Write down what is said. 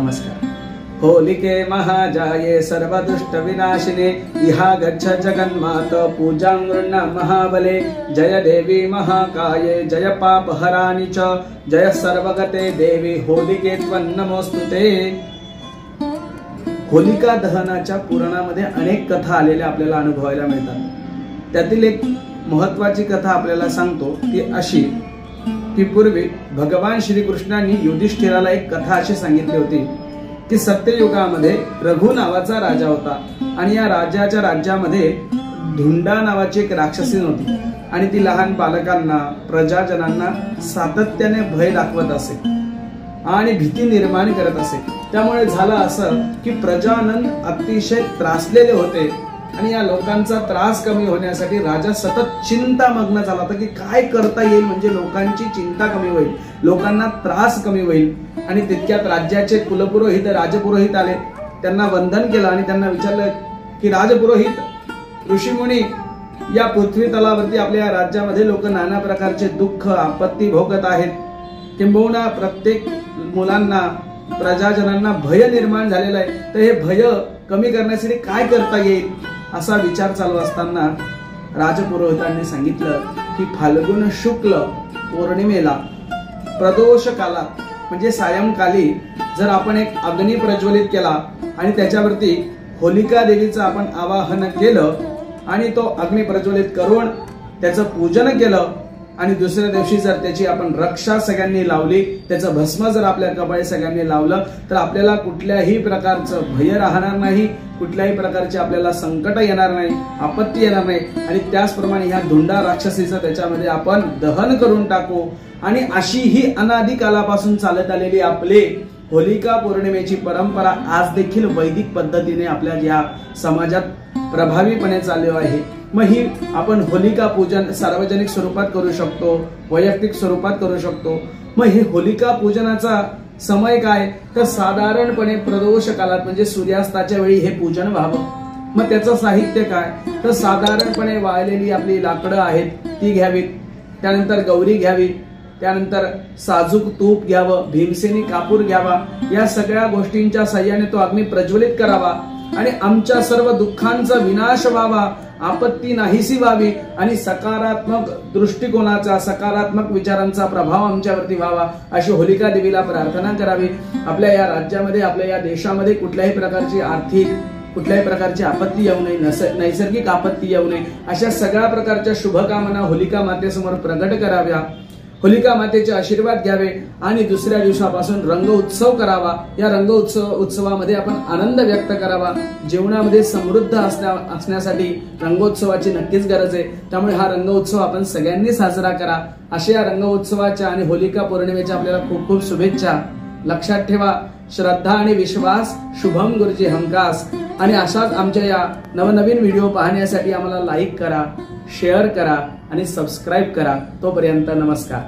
नमस्कार। होलिके महाजाये सर्वदुष्ट विनाशिने इहा गच्छ जगन्मात पूजां गृह्ण महाबले जय देवी महाकाये जय पापहरानि च जय सर्वगते देवी होलिके त्वं नमोस्तुते। होलिका दहनाच्या पुराणामध्ये अनेक कथा आलेल्या आपल्याला अनुभवायला मिळतात। त्यातील एक महत्त्वाची कथा आपल्याला सांगतो ती अशी की पूर्वी भगवान श्रीकृष्णांनी युधिष्ठिराला एक कथा अशी सांगितली होती की सत्ययुगामध्ये रघु नावाचा राजा होता आणि या राजाच्या राज्यामध्ये धुंडा नावाची एक राक्षसी होती आणि ती लहान बालकांना प्रजाजनांना सातत्याने भय दाखवत असे आणि भीती निर्माण करत असे। त्यामुळे झालं असं की प्रजानन अतिशय त्रासलेले होते आणि या लोकांचा त्रास कमी होण्यासाठी राजा सतत चिंतामग्न झाला होता की काय करता येईल म्हणजे लोकांची चिंता कमी होईल, लोकांना त्रास कमी होईल। आणि तितक्यात राज्याचे कुलपुरोहित राजपुरोहित आले, त्यांना वंदन केलं आणि त्यांना विचारलं की राजपुरोहित ऋषीमुनी या पृथ्वी तलावरती आपल्या राज्यामध्ये लोक नाना प्रकारचे दुःख आपत्ती भोगत आहेत, किंबहुना प्रत्येक मुलांना प्रजाजनांना भय निर्माण झालेला आहे, तर हे भय कमी करण्यासाठी काय करता येईल असा विचार चालू असताना राजपुरोहितांनी सांगितलं की फाल्गुन शुक्ल पौर्णिमेला प्रदोष कालात म्हणजे सायंकाली जर आपण एक अग्नी प्रज्वलित केला आणि त्याच्यावरती होलिका देवीचं आपण आवाहन केलं आणि तो अग्नी प्रज्वलित करून त्याचं पूजन केलं आणि दुसऱ्या दिवशी जर त्याची आपण रक्षा सगळ्यांनी लावली, त्याचं भस्म जर आपल्या कपाळी सगळ्यांनी लावलं तर आपल्याला कुठल्याही प्रकारचं भय राहणार नाही, कुठल्याही प्रकारचे आपल्याला संकट येणार नाही, आपत्ती येणार नाही। आणि त्याचप्रमाणे ह्या धुंडा राक्षसीचं त्याच्यामध्ये आपण दहन करून टाकू। आणि अशी ही अनादी कालापासून चालत आलेली आपली होलिका पौर्णिमेची परंपरा आज देखील वैदिक पद्धतीने आपल्या या समाजात प्रभावीपणे चालू आहे। मग ही आपण होलिका पूजन सार्वजनिक स्वरूपात करू शकतो, वैयक्तिक स्वरूपात करू शकतो। मग हे होलिका पूजनाचा समय काय तर साधारणपणे प्रदोष कालात म्हणजे सूर्यास्ताच्या वेळी हे पूजन व्हावं। मग त्याचं साहित्य काय तर साधारणपणे वाळलेली आपली लाकडं आहेत ती घ्यावीत, त्यानंतर गौरी घ्यावी, त्यानंतर साजूक तूप घ्यावं, भीमसेनी कापूर घ्यावा, या सगळ्या गोष्टींच्या साह्याने तो अग्नी प्रज्वलित करावा आणि आमच्या सर्व दुःखांचा विनाश व्हावा, आपत्ती नाहीसी व्हावी आणि सकारात्मक दृष्टिकोनाचा सकारात्मक विचारांचा प्रभाव आमच्यावरती व्हावा अशी होलिका देवीला प्रार्थना करावी। आपल्या या राज्यामध्ये आपल्या या देशामध्ये कुठल्याही प्रकारची आर्थिक कुठल्याही प्रकारची आपत्ती येऊ नये, नैसर्गिक आपत्ती येऊ नये अशा सगळ्या प्रकारच्या शुभकामना होलिका मातेसमोर प्रगट कराव्या, होलिका मातेचे आशीर्वाद घ्यावे आणि दुसऱ्या दिवसापासून रंग उत्सव करावा। या रंग उत्सवामध्ये आपण आनंद व्यक्त करावा। जीवनामध्ये समृद्ध असण्यासाठी रंगोत्सवाची नक्कीच गरज आहे, त्यामुळे हा रंगोत्सव आपण सगळ्यांनी साजरा करा। अशा या रंगोत्सवाच्या आणि होलिका पौर्णिमेच्या आपल्याला खूप खूप शुभेच्छा। लक्षात ठेवा, श्रद्धा आणि विश्वास शुभम गुरुजी हमखास। आणि अशाच आमच्या या नवनवीन व्हिडिओ पाहण्यासाठी आम्हाला लाईक करा, शेअर करा आणि सबस्क्राईब करा। तोपर्यंत नमस्कार।